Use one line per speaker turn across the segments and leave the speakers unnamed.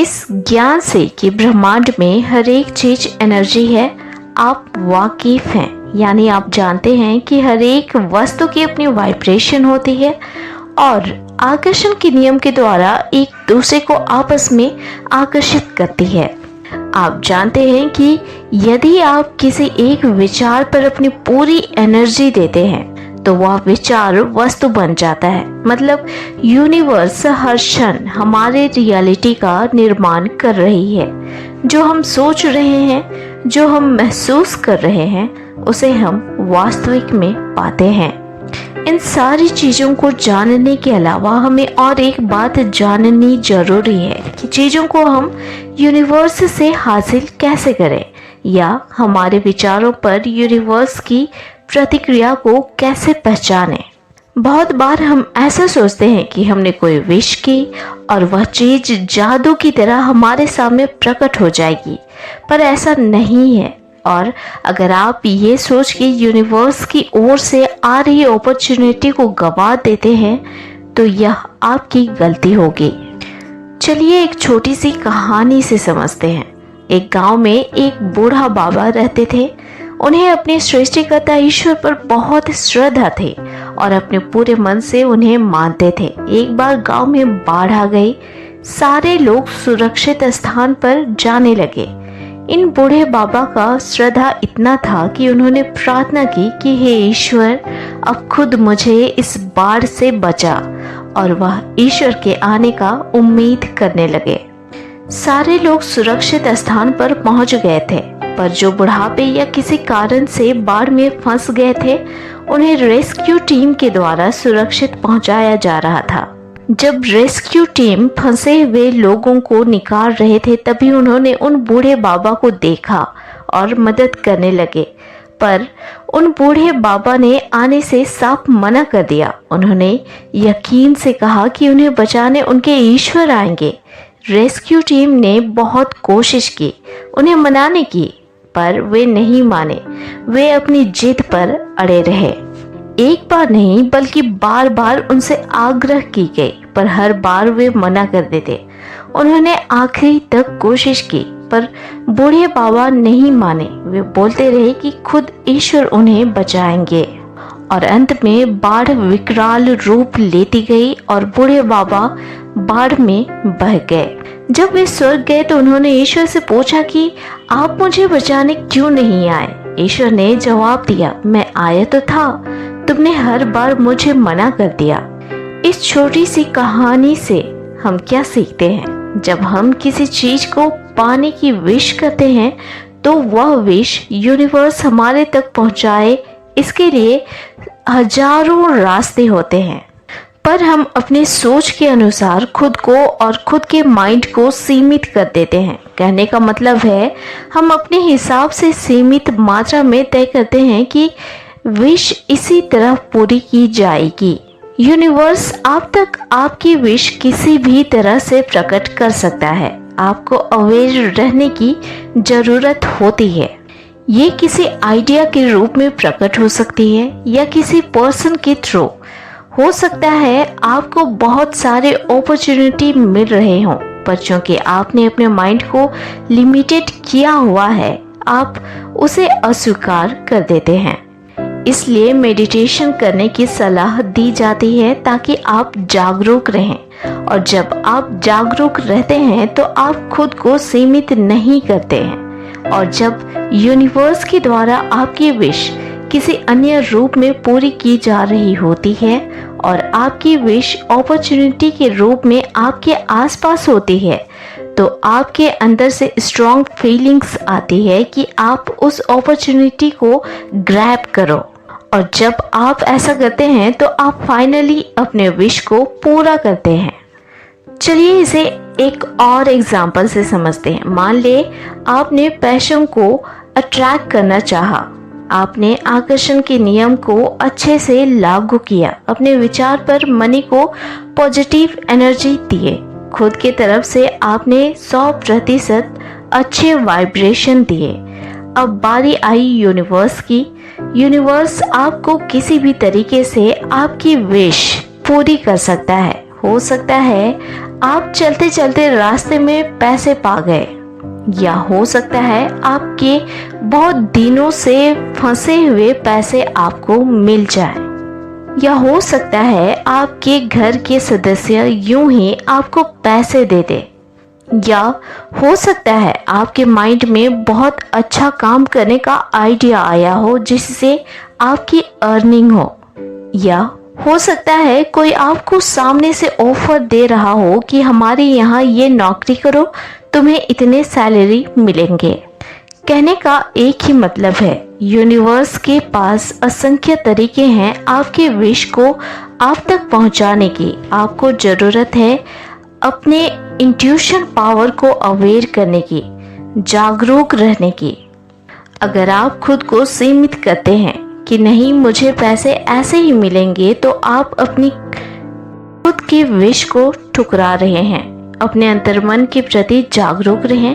इस ज्ञान से कि ब्रह्मांड में हर एक चीज एनर्जी है आप वाकिफ हैं, यानी आप जानते हैं कि हर एक वस्तु की अपनी वाइब्रेशन होती है और आकर्षण के नियम के द्वारा एक दूसरे को आपस में आकर्षित करती है। आप जानते हैं कि यदि आप किसी एक विचार पर अपनी पूरी एनर्जी देते हैं तो वह विचार वस्तु बन जाता है। मतलब यूनिवर्स हर क्षण हमारे रियलिटी का निर्माण कर रही है। जो हम सोच रहे हैं, जो हम महसूस कर रहे हैं, उसे हम वास्तविक में पाते हैं। इन सारी चीज़ों को जानने के अलावा हमें और एक बात जाननी जरूरी है कि चीज़ों को हम यूनिवर्स से हासिल कैसे करें या हमारे विचारों पर यूनिवर्स की प्रतिक्रिया को कैसे पहचानें। बहुत बार हम ऐसा सोचते हैं कि हमने कोई विश की और वह चीज जादू की तरह हमारे सामने प्रकट हो जाएगी, पर ऐसा नहीं है। और अगर आप ये सोच के यूनिवर्स की ओर से आ रही अपॉर्चुनिटी को गवा देते हैं तो यह आपकी गलती होगी। चलिए एक छोटी सी कहानी से समझते हैं। एक गांव में एक बूढ़ा बाबा रहते थे। उन्हें अपने सृष्टिकर्ता ईश्वर पर बहुत श्रद्धा थी और अपने पूरे मन से उन्हें मानते थे। एक बार गांव में बाढ़ आ गई। सारे लोग सुरक्षित स्थान पर जाने लगे। इन बूढ़े बाबा का श्रद्धा इतना था कि उन्होंने प्रार्थना की कि हे ईश्वर, अब खुद मुझे इस बाढ़ से बचा, और वह ईश्वर के आने का उम्मीद करने लगे। सारे लोग सुरक्षित स्थान पर पहुंच गए थे, पर जो बुढ़ापे या किसी कारण से बाढ़ में फंस गए थे उन्हें रेस्क्यू टीम के द्वारा सुरक्षित पहुंचाया जा रहा था। जब रेस्क्यू टीम फंसे हुए लोगों को निकाल रहे थे तभी उन्होंने उन बूढ़े बाबा को देखा और मदद करने लगे, पर उन बूढ़े बाबा ने आने से साफ मना कर दिया। उन्होंने यकीन से कहा कि उन्हें बचाने उनके ईश्वर आएंगे। रेस्क्यू टीम ने बहुत कोशिश की उन्हें मनाने की, पर वे नहीं माने। वे अपनी जिद पर अड़े रहे। एक बार नहीं बल्कि बार बार उनसे आग्रह की गई, पर हर बार वे मना कर देते। उन्होंने आखिरी तक कोशिश की पर बूढ़े बाबा नहीं माने। वे बोलते रहे कि खुद ईश्वर उन्हें बचाएंगे, और अंत में बाढ़ विकराल रूप लेती गई और बूढ़े बाबा बाढ़ में बह गए। जब वे स्वर्ग गए तो उन्होंने ईश्वर से पूछा कि आप मुझे बचाने क्यों नहीं आए। ईश्वर ने जवाब दिया, मैं आया तो था, तुमने हर बार मुझे मना कर दिया। इस छोटी सी कहानी से हम क्या सीखते हैं? जब हम किसी चीज को पाने की विश करते हैं तो वह विश यूनिवर्स हमारे तक पहुंचाए, इसके लिए हजारों रास्ते होते हैं, पर हम अपने सोच के अनुसार खुद को और खुद के माइंड को सीमित कर देते हैं। कहने का मतलब है हम अपने हिसाब से सीमित मात्रा में तय करते हैं कि विश इसी तरह पूरी की जाएगी। यूनिवर्स आप तक आपकी विश किसी भी तरह से प्रकट कर सकता है। आपको अवेयर रहने की जरूरत होती है। ये किसी आइडिया के रूप में प्रकट हो सकती है या किसी पर्सन के थ्रू हो सकता है। आपको बहुत सारे अपॉर्चुनिटी मिल रहे हों, पर चूंकि आपने अपने माइंड को लिमिटेड किया हुआ है आप उसे अस्वीकार कर देते हैं। इसलिए मेडिटेशन करने की सलाह दी जाती है ताकि आप जागरूक रहें, और जब आप जागरूक रहते हैं तो आप खुद को सीमित नहीं करते हैं। और जब यूनिवर्स के द्वारा आपकी विश किसी अन्य रूप में पूरी की जा रही होती है और आपकी विश अपॉर्चुनिटी के रूप में आपके आसपास होती है, तो आपके अंदर से स्ट्रॉन्ग फीलिंग्स आती है कि आप उस अपॉर्चुनिटी को ग्रैब करो। और जब आप ऐसा करते हैं तो आप फाइनली अपने विश को पूरा करते हैं। चलिए इसे एक और एग्जाम्पल से समझते हैं। मान ले आपने पैशन को अट्रैक्ट करना चाहा। आपने आकर्षण के नियम को अच्छे से लागू किया, अपने विचार पर मनी को पॉजिटिव एनर्जी दिए, खुद के तरफ से आपने 100% अच्छे वाइब्रेशन दिए। अब बारी आई यूनिवर्स की। यूनिवर्स आपको किसी भी तरीके से आपकी विश पूरी कर सकता है। हो सकता है आप चलते चलते रास्ते में पैसे पा गए, या हो सकता है आपके बहुत दिनों से फंसे हुए पैसे आपको मिल जाए, या हो सकता है आपके घर के सदस्य यूं ही आपको पैसे दे दे, या हो सकता है आपके माइंड में बहुत अच्छा काम करने का आइडिया आया हो जिससे आपकी अर्निंग हो, या हो सकता है कोई आपको सामने से ऑफर दे रहा हो कि हमारे यहाँ ये नौकरी करो, तुम्हें इतने सैलरी मिलेंगे। कहने का एक ही मतलब है, यूनिवर्स के पास असंख्य तरीके हैं आपके विश को आप तक पहुंचाने की। आपको ज़रूरत है अपने इंट्यूशन पावर को अवेयर करने की, जागरूक रहने की। अगर आप खुद को सीमित करते हैं कि नहीं मुझे पैसे ऐसे ही मिलेंगे, तो आप अपनी खुद की विश को ठुकरा रहे हैं। अपने अंतर्मन के प्रति जागरूक रहें,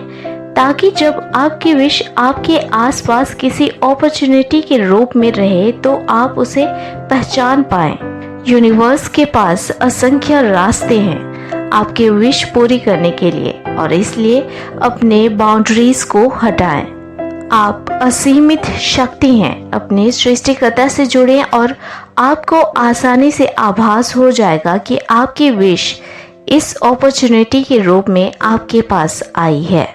ताकि जब आपकी विश आपके आसपास किसी अपॉर्चुनिटी के रूप में रहे तो आप उसे पहचान पाएं। यूनिवर्स के पास असंख्य रास्ते हैं आपके विश पूरी करने के लिए, और इसलिए अपने बाउंड्रीज को हटाएं। आप असीमित शक्ति हैं। अपने सृष्टिकर्ता से जुड़ें और आपको आसानी से आभास हो जाएगा कि आपकी विश इस अपॉर्चुनिटी के रूप में आपके पास आई है।